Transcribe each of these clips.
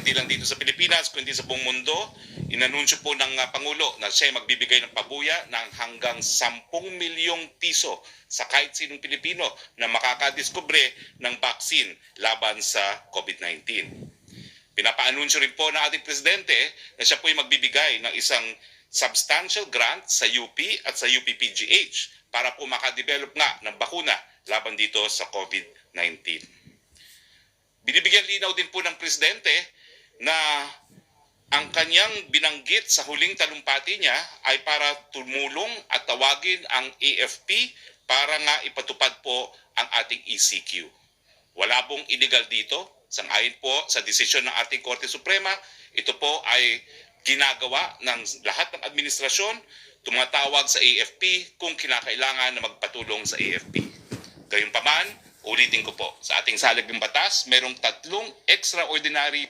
hindi lang dito sa Pilipinas, kundi sa buong mundo. Inanunsyo po ng Pangulo na siya magbibigay ng pabuya ng hanggang 10 milyong piso sa kahit sinong Pilipino na makakadiskubre ng vaccine laban sa COVID-19. Pinapaanunsyo rin po ng ating Presidente na siya po ay magbibigay ng isang substantial grant sa UP at sa UPPGH para po makadevelop nga ng bakuna laban dito sa COVID-19. Binibigyan linaw din po ng Presidente na ang kanyang binanggit sa huling talumpati niya ay para tumulong at tawagin ang AFP para nga ipatupad po ang ating ECQ. Wala pong illegal dito. Sangayon po sa desisyon ng ating Korte Suprema, ito po ay ginagawa ng lahat ng administrasyon, tumatawag sa AFP kung kinakailangan na magpatulong sa AFP. Gayunpaman, ulitin ko po, sa ating salig ng batas, merong 3 extraordinary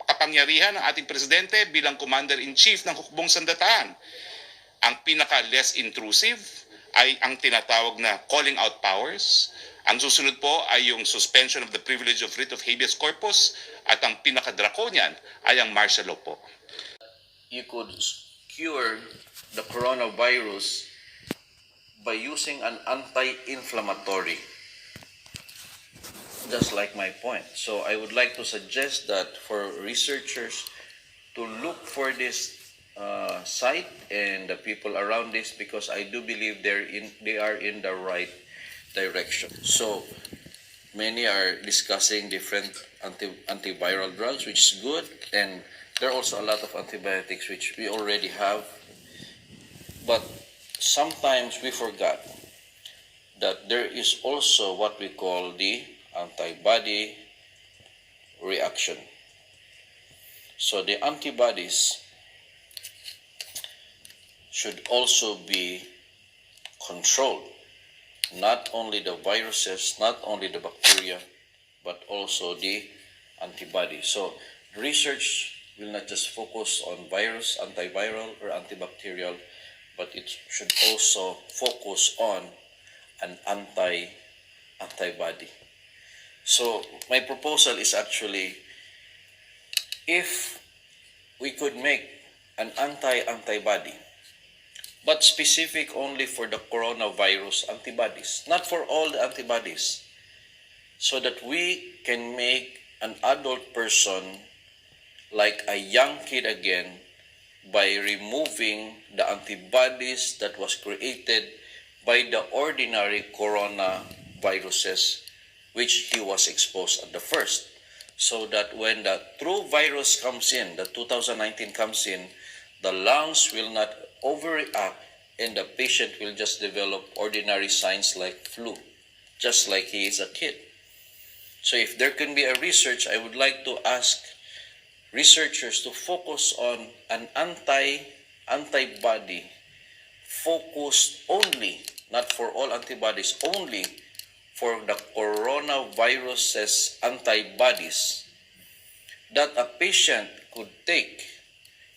kapangyarihan ng ating Presidente bilang Commander-in-Chief ng Hukbong Sandataan. Ang pinaka-less intrusive ay ang tinatawag na calling out powers. Ang susunod po ay yung suspension of the privilege of writ of habeas corpus at ang pinaka-draconian ay ang martial law po. You could cure the coronavirus by using an anti-inflammatory, just like my point. So I would like to suggest that for researchers to look for this site and the people around this, because I do believe they are in the right direction. So many are discussing different antiviral drugs, which is good, and there are also a lot of antibiotics which we already have. But sometimes we forgot that there is also what we call the antibody reaction. So the antibodies should also be controlled. Not only the viruses, not only the bacteria, but also the antibodies. So research will not just focus on virus, antiviral, or antibacterial, but it should also focus on an antibody. So my proposal is actually, if we could make an antibody, but specific only for the coronavirus antibodies, not for all the antibodies, so that we can make an adult person like a young kid again by removing the antibodies that was created by the ordinary coronaviruses which he was exposed at the first. So that when the true virus comes in, the 2019 comes in, the lungs will not overreact and the patient will just develop ordinary signs like flu, just like he is a kid. So if there can be a research, I would like to ask researchers to focus on an antibody focused only, not for all antibodies, only for the coronavirus's antibodies that a patient could take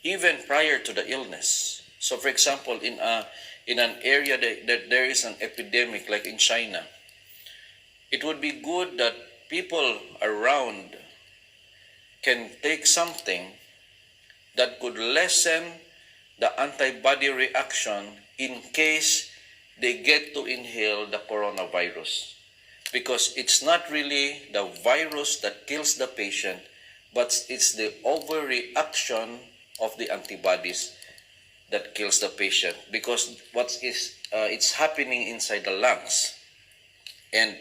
even prior to the illness. So for example, in an area that there is an epidemic like in China, it would be good that people around can take something that could lessen the antibody reaction in case they get to inhale the coronavirus. Because it's not really the virus that kills the patient, but it's the overreaction of the antibodies that kills the patient. Because it's happening inside the lungs. And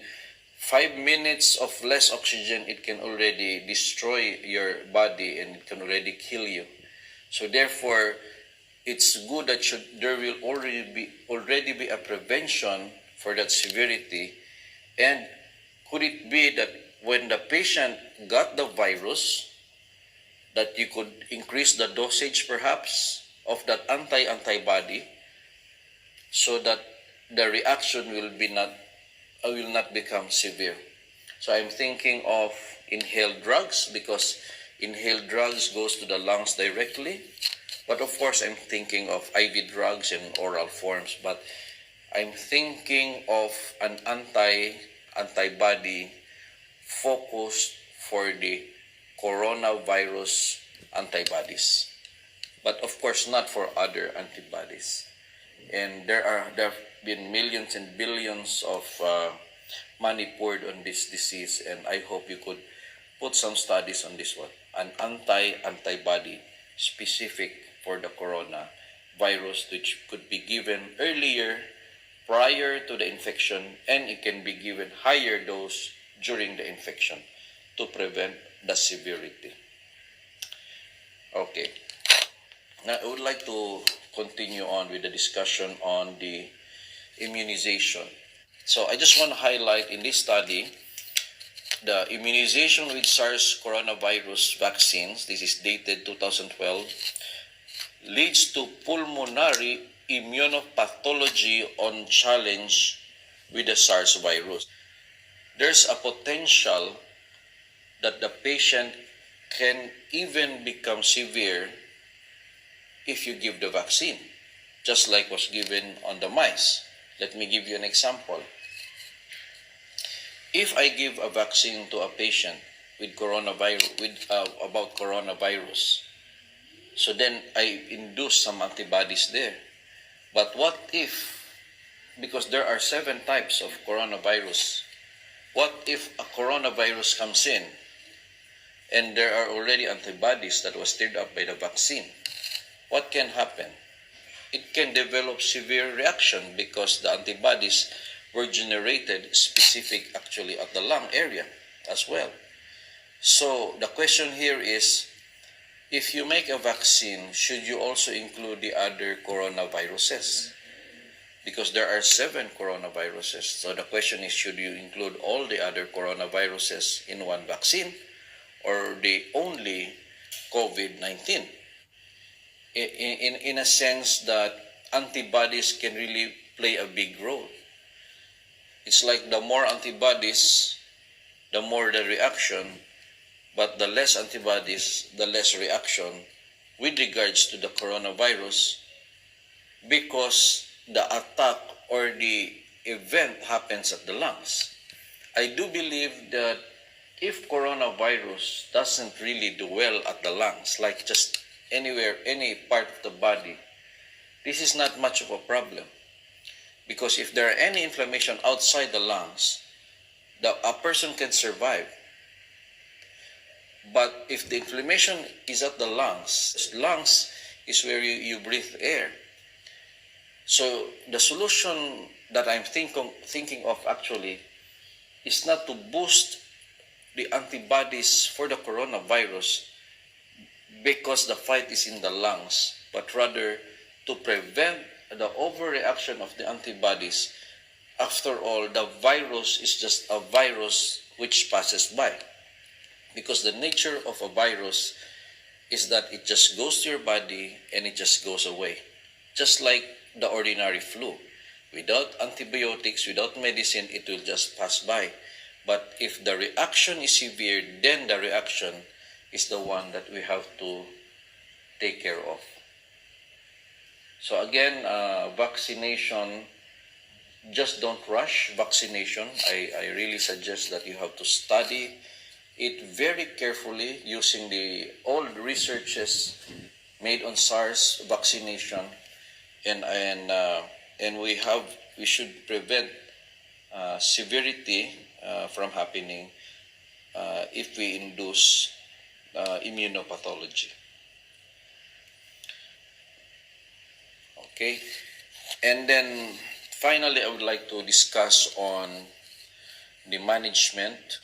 5 minutes of less oxygen, it can already destroy your body and it can already kill you. So therefore, it's good that there will already be a prevention for that severity. And could it be that when the patient got the virus, that you could increase the dosage perhaps of that antibody so that the reaction will not become severe. So I'm thinking of inhaled drugs, because inhaled drugs goes to the lungs directly. But of course, I'm thinking of IV drugs in oral forms. But I'm thinking of an antibody focused for the coronavirus antibodies. But of course, not for other antibodies. And there have been millions and billions of money poured on this disease, and I hope you could put some studies on this one. An antibody specific for the coronavirus, which could be given earlier prior to the infection, and it can be given higher dose during the infection to prevent the severity. Okay. Now, I would like to continue on with the discussion on the immunization. So I just want to highlight in this study, the immunization with SARS coronavirus vaccines, this is dated 2012, leads to pulmonary immunopathology on challenge with the SARS virus. There's a potential that the patient can even become severe if you give the vaccine, just like was given on the mice. Let me give you an example. If I give a vaccine to a patient with about coronavirus, so then I induce some antibodies there. But what if, because there are 7 types of coronavirus, what if a coronavirus comes in and there are already antibodies that was stirred up by the vaccine? What can happen? It can develop severe reaction because the antibodies were generated specific actually at the lung area as well. So the question here is, if you make a vaccine, should you also include the other coronaviruses? Because there are 7 coronaviruses. So the question is, should you include all the other coronaviruses in one vaccine, or the only COVID-19? In a sense that antibodies can really play a big role. It's like the more antibodies, the more the reaction, but the less antibodies, the less reaction with regards to the coronavirus, because the attack or the event happens at the lungs. I do believe that if coronavirus doesn't really do well at the lungs, like just anywhere, any part of the body, this is not much of a problem. Because if there are any inflammation outside the lungs, a person can survive. But if the inflammation is at the lungs is where you breathe air. So the solution that I'm thinking of actually is not to boost the antibodies for the coronavirus because the fight is in the lungs, but rather to prevent the overreaction of the antibodies. After all, the virus is just a virus which passes by. Because the nature of a virus is that it just goes to your body and it just goes away. Just like the ordinary flu. Without antibiotics, without medicine, it will just pass by. But if the reaction is severe, then the reaction is the one that we have to take care of. So again, vaccination, just don't rush vaccination. I really suggest that you have to study it very carefully using the old researches made on SARS vaccination, and we should prevent severity from happening if we induce immunopathology. Okay, and then finally, I would like to discuss on the management.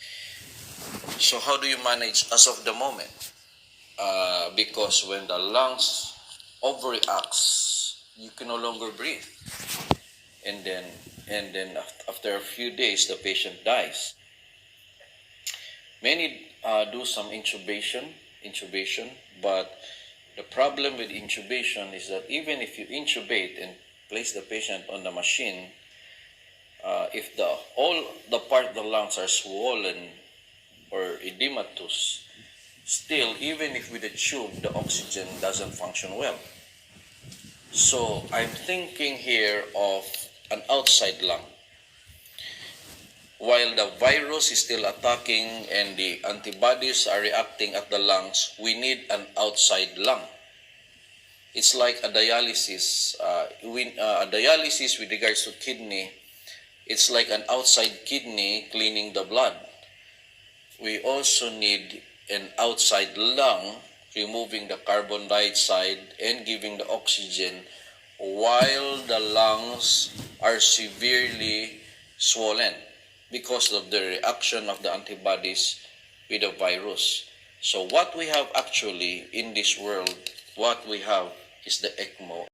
So how do you manage as of the moment? Because when the lungs overreacts, you can no longer breathe, and then after a few days, the patient dies. Many do some intubation, but the problem with intubation is that even if you intubate and place the patient on the machine, if all the part of the lungs are swollen or edematous, still, even if with a tube, the oxygen doesn't function well. So I'm thinking here of an outside lung. while the virus is still attacking and the antibodies are reacting at the lungs, we need an outside lung. It's like a dialysis. A dialysis with regards to kidney, it's like an outside kidney cleaning the blood. We also need an outside lung removing the carbon dioxide and giving the oxygen while the lungs are severely swollen because of the reaction of the antibodies with the virus. So what we have actually in this world, what we have is the ECMO.